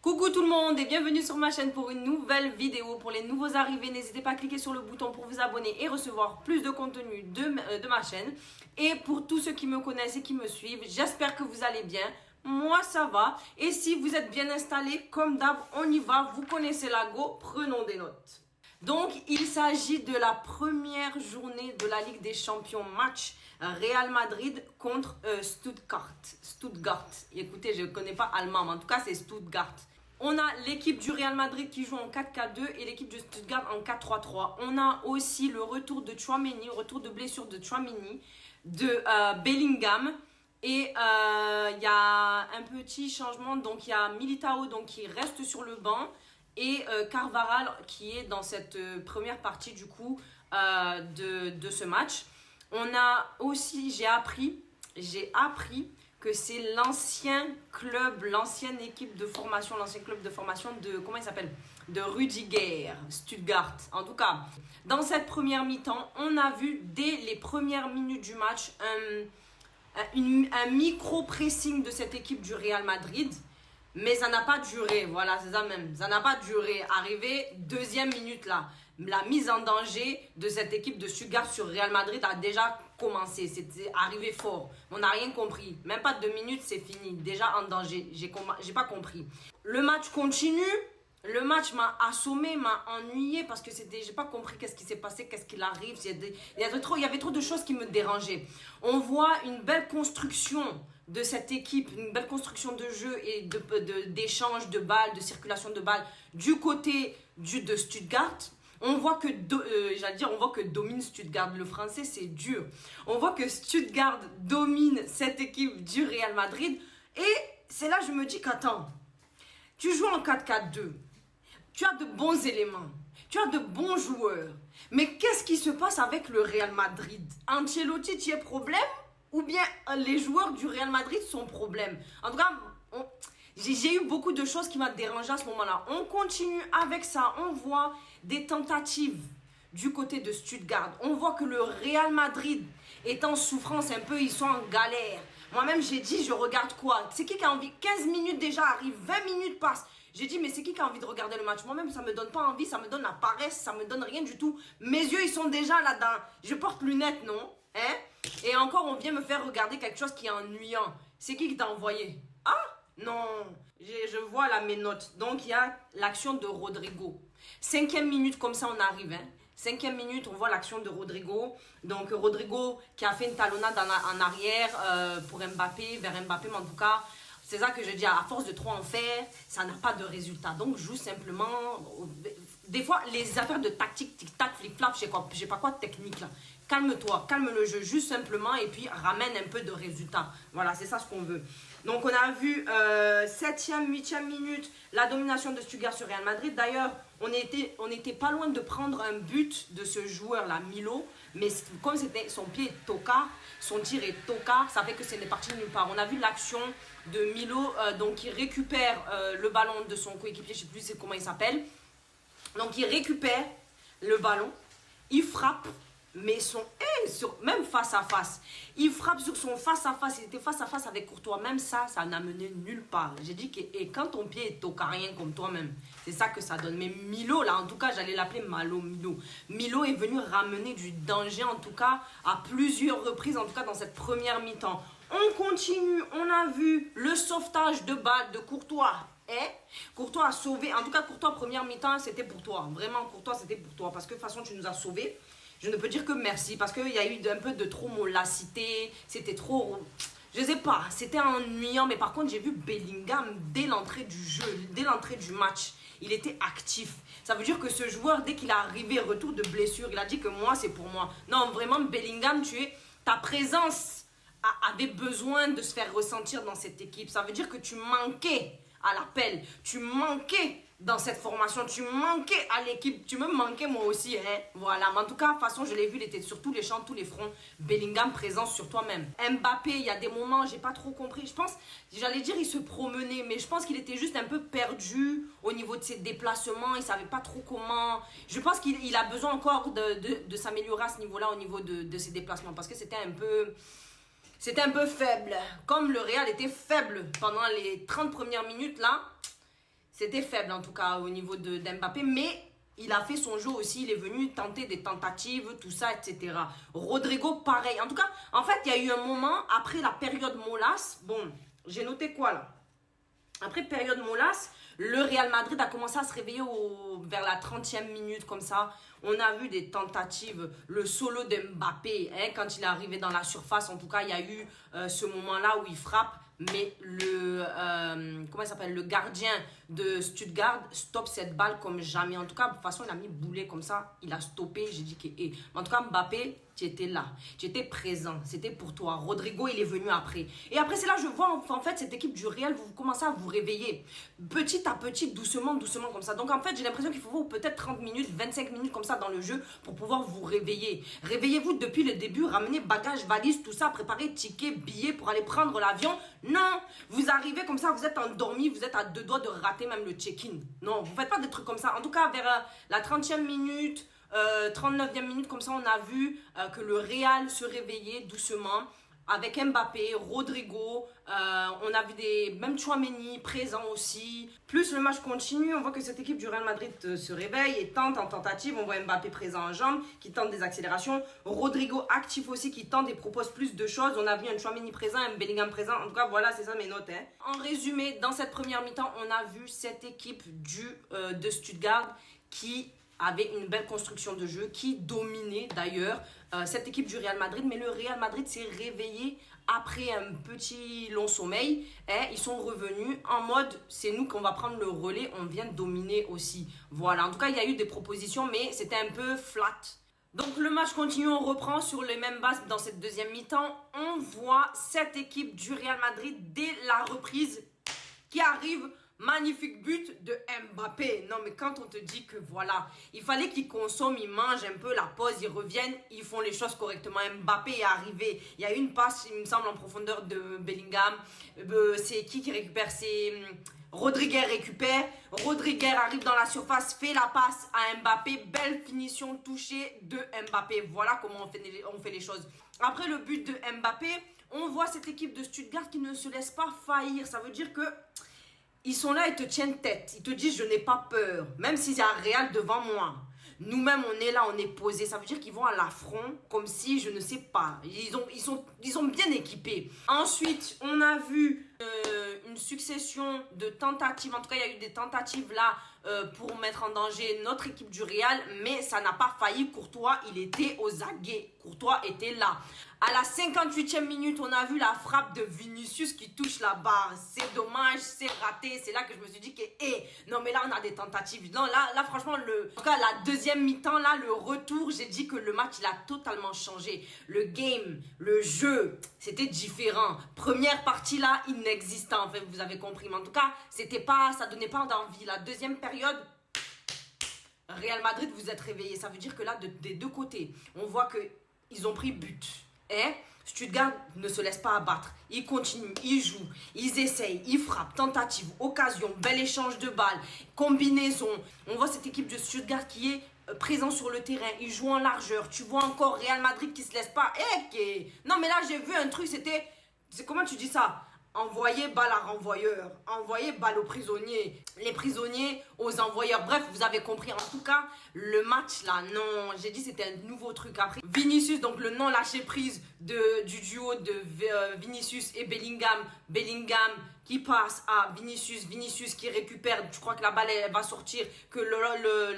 Coucou tout le monde et bienvenue sur ma chaîne pour une nouvelle vidéo. Pour les nouveaux arrivés, n'hésitez pas à cliquer sur le bouton pour vous abonner et recevoir plus de contenu de ma chaîne. Et pour tous ceux qui me connaissent et qui me suivent, j'espère que vous allez bien. Moi ça va. Et si vous êtes bien installés, comme d'hab, on y va. Vous connaissez la go, prenons des notes. Donc, il s'agit de la première journée de la Ligue des Champions, match Real Madrid contre Stuttgart. Écoutez, je ne connais pas allemand, mais en tout cas, c'est Stuttgart. On a l'équipe du Real Madrid qui joue en 4-4-2 et l'équipe de Stuttgart en 4-3-3. On a aussi le retour de Tchouaméni, retour de blessure de Tchouaméni, de Bellingham. Et il y a un petit changement, donc il y a Militao donc, qui reste sur le banc. Et Carvajal qui est dans cette première partie du coup de ce match. On a aussi, j'ai appris que c'est l'ancien club, l'ancienne équipe de formation, l'ancien club de formation de, comment il s'appelle? De Rüdiger, Stuttgart. En tout cas, dans cette première mi-temps, on a vu dès les premières minutes du match un micro-pressing de cette équipe du Real Madrid. Mais ça n'a pas duré, voilà, c'est ça même. Ça n'a pas duré. Arrivé, deuxième minute là, la mise en danger de cette équipe de Stuttgart sur Real Madrid a déjà commencé. C'était arrivé fort. On n'a rien compris. Même pas 2 minutes, c'est fini. Déjà en danger. J'ai pas compris. Le match continue. Le match m'a assommé, m'a ennuyé parce que j'ai pas compris qu'est-ce qui s'est passé, qu'est-ce qu'il arrive. Il y avait trop de choses qui me dérangeaient. On voit une belle construction de cette équipe, une belle construction de jeu et d'échange de balles, de circulation de balles du côté de Stuttgart. On voit que, on voit que domine Stuttgart. Le français, c'est dur. On voit que Stuttgart domine cette équipe du Real Madrid. Et c'est là que je me dis qu'attends, tu joues en 4-4-2. Tu as de bons éléments. Tu as de bons joueurs. Mais qu'est-ce qui se passe avec le Real Madrid? Ancelotti, tu es problème? Ou bien les joueurs du Real Madrid sont problème? En tout cas, j'ai eu beaucoup de choses qui m'ont dérangé à ce moment-là. On continue avec ça. On voit des tentatives du côté de Stuttgart. On voit que le Real Madrid est en souffrance un peu. Ils sont en galère. Moi-même, j'ai dit, je regarde quoi? C'est qui a envie? 15 minutes déjà arrivent, 20 minutes passent. J'ai dit, mais c'est qui a envie de regarder le match? Moi-même, ça me donne pas envie, ça me donne la paresse, ça me donne rien du tout. Mes yeux, ils sont déjà là-dedans. Je porte lunettes, non? Hein? Et encore, on vient me faire regarder quelque chose qui est ennuyant. C'est qui t'a envoyé? Ah? Non. Je vois là mes notes. Donc, il y a l'action de Rodrigo. 5e minute, comme ça, on arrive, hein? 5e minute, on voit l'action de Rodrigo. Donc, Rodrigo qui a fait une talonnade en arrière pour Mbappé, vers Mbappé, mais en tout cas, c'est ça que je dis, à force de trop en faire, ça n'a pas de résultat. Donc, joue simplement. Des fois, les affaires de tactique, tic-tac, flip-flap, je sais pas quoi de technique là. Calme-toi, calme le jeu, juste simplement, et puis ramène un peu de résultat. Voilà, c'est ça ce qu'on veut. Donc, on a vu 7e, 8e minute, la domination de Stuttgart sur Real Madrid. D'ailleurs, on était pas loin de prendre un but de ce joueur-là, Milo. Mais comme c'était son pied est tocard, son tir est tocard, ça fait que ce n'est parti nulle part. On a vu l'action de Milo, donc qui récupère le ballon de son coéquipier, je ne sais plus comment il s'appelle. Donc, il récupère le ballon, il frappe. Mais même face à face, il frappe sur son face à face. Il était face à face avec Courtois. Même ça n'a mené nulle part. J'ai dit que quand ton pied est tocarien comme toi-même, c'est ça que ça donne. Mais Milo, là, en tout cas, j'allais l'appeler Milo. Milo est venu ramener du danger, en tout cas, à plusieurs reprises, en tout cas, dans cette première mi-temps. On continue. On a vu le sauvetage de balle de Courtois. Courtois a sauvé. En tout cas, Courtois, première mi-temps, c'était pour toi. Vraiment, Courtois, c'était pour toi. Parce que de toute façon, tu nous as sauvés. Je ne peux dire que merci parce qu'il y a eu un peu de trop molacité. C'était trop... Je sais pas, c'était ennuyant. Mais par contre, j'ai vu Bellingham dès l'entrée du jeu, dès l'entrée du match. Il était actif. Ça veut dire que ce joueur, dès qu'il est arrivé, retour de blessure, il a dit que moi, c'est pour moi. Non, vraiment, Bellingham, ta présence avait besoin de se faire ressentir dans cette équipe. Ça veut dire que tu manquais à l'appel. Tu manquais dans cette formation. Tu manquais à l'équipe. Tu me manquais moi aussi. Hein? Voilà. Mais en tout cas, de toute façon, je l'ai vu. Il était sur tous les champs, tous les fronts. Bellingham présent sur toi-même. Mbappé, il y a des moments, j'ai pas trop compris. Je pense, j'allais dire, il se promenait. Mais je pense qu'il était juste un peu perdu au niveau de ses déplacements. Il savait pas trop comment. Je pense qu'il a besoin encore de s'améliorer à ce niveau-là, au niveau de ses déplacements. Parce que c'était un peu... C'était un peu faible. Comme le Real était faible pendant les 30 premières minutes là, C'était faible en tout cas au niveau d'Mbappé, mais il a fait son jeu aussi, il est venu tenter des tentatives, tout ça, etc. Rodrigo, pareil. En tout cas, en fait, il y a eu un moment, après la période Molas, bon, j'ai noté quoi là? Après période Molas, le Real Madrid a commencé à se réveiller vers la 30e minute comme ça. On a vu des tentatives, le solo de Mbappé, hein, quand il est arrivé dans la surface. En tout cas, il y a eu ce moment-là où il frappe. Mais comment il s'appelle, le gardien de Stuttgart stoppe cette balle comme jamais. En tout cas, de toute façon, il a mis boulet comme ça. Il a stoppé. J'ai dit que... Mais en tout cas, Mbappé, tu étais là. Tu étais présent. C'était pour toi. Rodrigo, il est venu après. Et après, c'est là que je vois, en fait, cette équipe du Real, vous commencez à vous réveiller. Petit à petit, doucement, doucement, comme ça. Donc, en fait, j'ai l'impression qu'il faut peut-être 30 minutes, 25 minutes comme ça dans le jeu pour pouvoir vous réveiller. Réveillez-vous depuis le début. Ramenez bagages, valises, tout ça. Préparez tickets, billets pour aller prendre l'avion. Non, vous arrivez comme ça, vous êtes endormi, vous êtes à 2 doigts de rater même le check-in. Non, vous ne faites pas des trucs comme ça. En tout cas, vers la 30e minute, 39e minute, comme ça, on a vu que le Real se réveillait doucement. Avec Mbappé, Rodrigo, on a vu même Tchouaméni présent aussi. Plus le match continue, on voit que cette équipe du Real Madrid se réveille et tente en tentative. On voit Mbappé présent en jambes, qui tente des accélérations. Rodrigo actif aussi, qui tente et propose plus de choses. On a vu un Tchouaméni présent, un Bellingham présent. En tout cas, voilà, c'est ça mes notes. Hein. En résumé, dans cette première mi-temps, on a vu cette équipe de Stuttgart qui avait une belle construction de jeu, qui dominait d'ailleurs cette équipe du Real Madrid. Mais le Real Madrid s'est réveillé après un petit long sommeil. Et ils sont revenus en mode, c'est nous qu'on va prendre le relais, on vient dominer aussi. Voilà, en tout cas, il y a eu des propositions, mais c'était un peu flat. Donc le match continue, on reprend sur les mêmes bases dans cette deuxième mi-temps. On voit cette équipe du Real Madrid dès la reprise qui arrive. Magnifique but de Mbappé. Non, mais quand on te dit que voilà, il fallait qu'ils consomment, ils mangent un peu la pause, ils reviennent, ils font les choses correctement. Mbappé est arrivé. Il y a eu une passe, il me semble, en profondeur de Bellingham. C'est qui récupère? C'est Rodriguez récupère. Rodriguez arrive dans la surface, fait la passe à Mbappé. Belle finition touchée de Mbappé. Voilà comment on fait les choses. Après le but de Mbappé, on voit cette équipe de Stuttgart qui ne se laisse pas faillir. Ça veut dire que ils sont là, ils te tiennent tête. Ils te disent, je n'ai pas peur. Même s'il y a un Real devant moi. Nous-mêmes, on est là, on est posé. Ça veut dire qu'ils vont à l'affront comme si, je ne sais pas. Ils sont bien équipés. Ensuite, on a vu une succession de tentatives. En tout cas, il y a eu des tentatives là pour mettre en danger notre équipe du Real. Mais ça n'a pas failli. Courtois, il était aux aguets. Courtois était là. À la 58e minute, on a vu la frappe de Vinicius qui touche la barre. C'est dommage, c'est raté. C'est là que je me suis dit que, non mais là, on a des tentatives. Non, là franchement, en tout cas, la deuxième mi-temps, là, le retour, j'ai dit que le match, il a totalement changé. Le game, le jeu, c'était différent. Première partie, là, inexistant, en fait, vous avez compris. Mais en tout cas, ça donnait pas d'envie. La deuxième période, Real Madrid, vous êtes réveillés. Ça veut dire que là, des deux côtés, on voit que ils ont pris but. Et Stuttgart ne se laisse pas abattre. Ils continuent, ils jouent, ils essayent, ils frappent, tentative, occasion, bel échange de balles, combinaison. On voit cette équipe de Stuttgart qui est présent sur le terrain. Ils jouent en largeur. Tu vois encore Real Madrid qui se laisse pas. Non mais là j'ai vu un truc, comment tu dis ça? Envoyer balle à renvoyeur, envoyer balle aux prisonniers, les prisonniers aux envoyeurs. Bref, vous avez compris. En tout cas, le match là, non, j'ai dit c'était un nouveau truc. Après, Vinicius, donc le non lâcher prise du duo de Vinicius et Bellingham. Bellingham qui passe à Vinicius, Vinicius qui récupère, je crois que la balle elle va sortir, que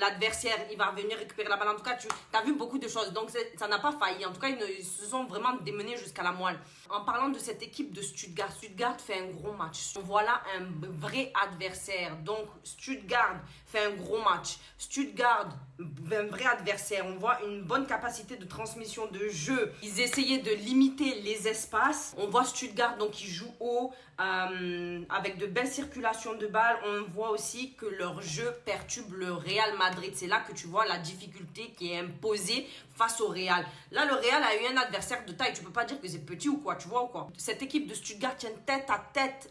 l'adversaire il va venir récupérer la balle. En tout cas, tu as vu beaucoup de choses, donc ça n'a pas failli. En tout cas, ils se sont vraiment démenés jusqu'à la moelle. En parlant de cette équipe de Stuttgart, Stuttgart fait un gros match. Voilà un vrai adversaire. Donc Stuttgart fait un gros match. Stuttgart, un vrai adversaire. On voit une bonne capacité de transmission de jeu. Ils essayaient de limiter les espaces. On voit Stuttgart donc qui joue haut avec de belles circulations de balles. On voit aussi que leur jeu perturbe le Real Madrid. C'est là que tu vois la difficulté qui est imposée face au Real. Là, le Real a eu un adversaire de taille. Tu peux pas dire que c'est petit ou quoi, tu vois ou quoi. Cette équipe de Stuttgart tient tête à tête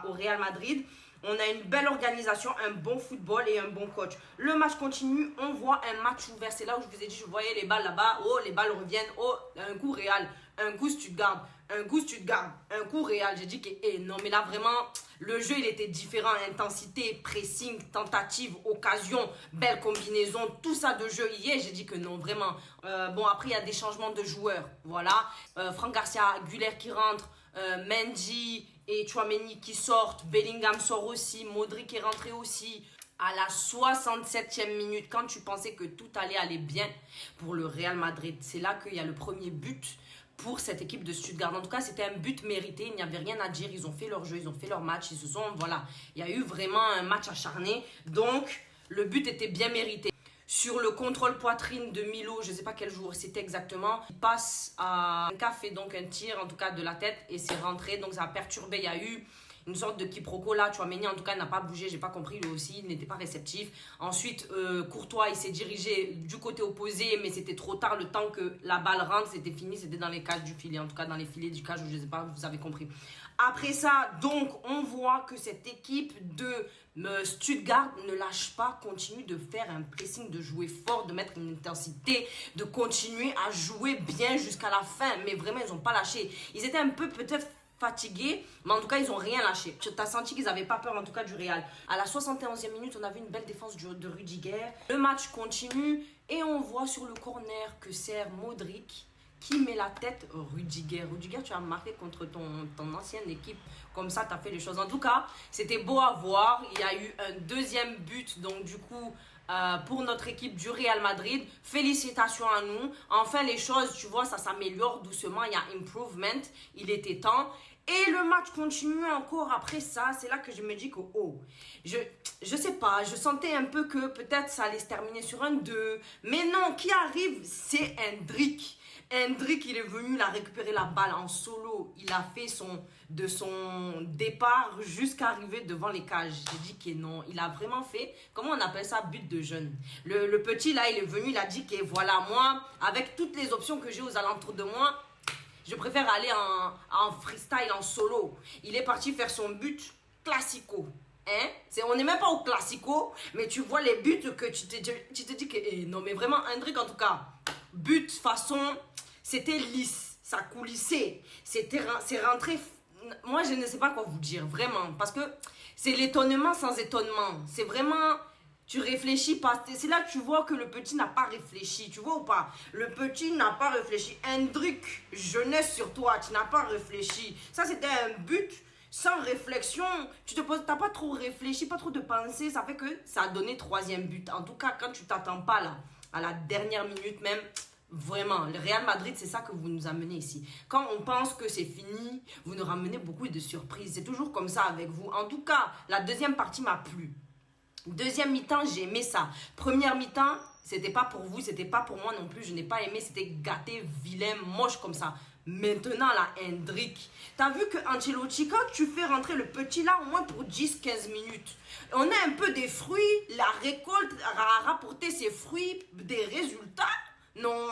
au Real Madrid. On a une belle organisation, un bon football et un bon coach. Le match continue, on voit un match ouvert. C'est là où je vous ai dit, je voyais les balles là-bas. Oh, les balles reviennent. Oh, un coup Real, un coup Stuttgart, un coup Stuttgart, un coup Real. J'ai dit que non, mais là vraiment, le jeu il était différent. Intensité, pressing, tentative, occasion, belle combinaison, tout ça de jeu. Hier, j'ai dit que non, vraiment. Bon, après, il y a des changements de joueurs. Voilà. Franck Garcia, Güler qui rentre, Mendy et Tchouaméni qui sortent. Bellingham sort aussi. Modric est rentré aussi. À la 67e minute, quand tu pensais que tout allait aller bien pour le Real Madrid, c'est là qu'il y a le premier but pour cette équipe de Stuttgart. En tout cas, c'était un but mérité, il n'y avait rien à dire, ils ont fait leur jeu, ils ont fait leur match, ils se sont, voilà, il y a eu vraiment un match acharné, donc le but était bien mérité. Sur le contrôle poitrine de Milo, je ne sais pas quel jour c'était exactement, il passe à un café, donc un tir en tout cas de la tête et c'est rentré, donc ça a perturbé, il y a eu une sorte de quiproquo là, Tchouaméni en tout cas n'a pas bougé, j'ai pas compris, lui aussi il n'était pas réceptif. Ensuite Courtois il s'est dirigé du côté opposé, mais c'était trop tard, le temps que la balle rentre, c'était fini, c'était dans les cages du filet, en tout cas dans les filets du cage, je sais pas, vous avez compris. Après ça, donc on voit que cette équipe de Stuttgart ne lâche pas, continue de faire un pressing, de jouer fort, de mettre une intensité, de continuer à jouer bien jusqu'à la fin, mais vraiment ils n'ont pas lâché. Ils étaient un peu peut-être fatigués, mais en tout cas ils n'ont rien lâché. Tu as senti qu'ils n'avaient pas peur en tout cas du Real. À la 71e minute, on avait une belle défense de Rudiger. Le match continue et on voit sur le corner que c'est Modric qui met la tête Rudiger. Rudiger, tu as marqué contre ton ancienne équipe. Comme ça, tu as fait les choses. En tout cas, c'était beau à voir. Il y a eu un deuxième but, donc du coup, pour notre équipe du Real Madrid. Félicitations à nous. Enfin, les choses, tu vois, ça s'améliore doucement. Il y a improvement. Il était temps. Et le match continue encore après ça. C'est là que je me dis que, oh, je sais pas, je sentais un peu que peut-être ça allait se terminer sur un 2. Mais non, qui arrive, c'est Hendrick. Hendrick, il est venu, il a récupéré la balle en solo. Il a fait de son départ jusqu'à arriver devant les cages. J'ai dit que non, il a vraiment fait, comment on appelle ça, but de jeune. Le petit là, il est venu, il a dit que voilà, moi, avec toutes les options que j'ai aux alentours de moi, je préfère aller en freestyle, en solo. Il est parti faire son but classico. Hein? On n'est même pas au classico, mais tu vois les buts que tu te dis que non, mais vraiment, Hendrick en tout cas, but façon, c'était lisse, ça coulissait, c'est rentré. Moi, je ne sais pas quoi vous dire, vraiment, parce que c'est l'étonnement sans étonnement. C'est vraiment, tu réfléchis pas. C'est là que tu vois que le petit n'a pas réfléchi, tu vois ou pas? Le petit n'a pas réfléchi. Hendrick, jeunesse sur toi, tu n'as pas réfléchi. Ça, c'était un but sans réflexion. Tu te poses, t'as pas trop réfléchi, pas trop de pensée. Ça fait que ça a donné troisième but. En tout cas, quand tu t'attends pas là, à la dernière minute même, vraiment, le Real Madrid, c'est ça que vous nous amenez ici. Quand on pense que c'est fini, vous nous ramenez beaucoup de surprises. C'est toujours comme ça avec vous. En tout cas, la deuxième partie m'a plu. Deuxième mi-temps, j'ai aimé ça. Première mi-temps, c'était pas pour vous, c'était pas pour moi non plus. Je n'ai pas aimé, c'était gâté, vilain, moche comme ça. Maintenant, là, Hendrick, t'as vu que Ancelotti, quand tu fais rentrer le petit là, au moins pour 10-15 minutes, on a un peu des fruits, la récolte a rapporté ses fruits, des résultats. Non,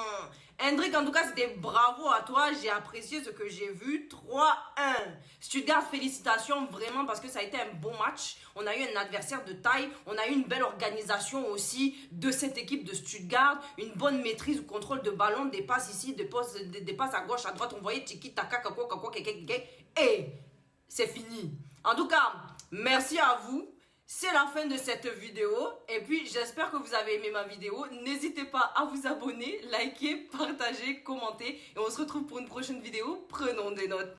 Hendrick, en tout cas, c'était bravo à toi. J'ai apprécié ce que j'ai vu. 3-1. Stuttgart, félicitations vraiment parce que ça a été un bon match. On a eu un adversaire de taille. On a eu une belle organisation aussi de cette équipe de Stuttgart. Une bonne maîtrise au contrôle de ballon, des passes ici, des passes à gauche, à droite. On voyait tiki taka kako kako keke. Et c'est fini. En tout cas, merci à vous. C'est la fin de cette vidéo et puis j'espère que vous avez aimé ma vidéo. N'hésitez pas à vous abonner, liker, partager, commenter et on se retrouve pour une prochaine vidéo. Prenons des notes.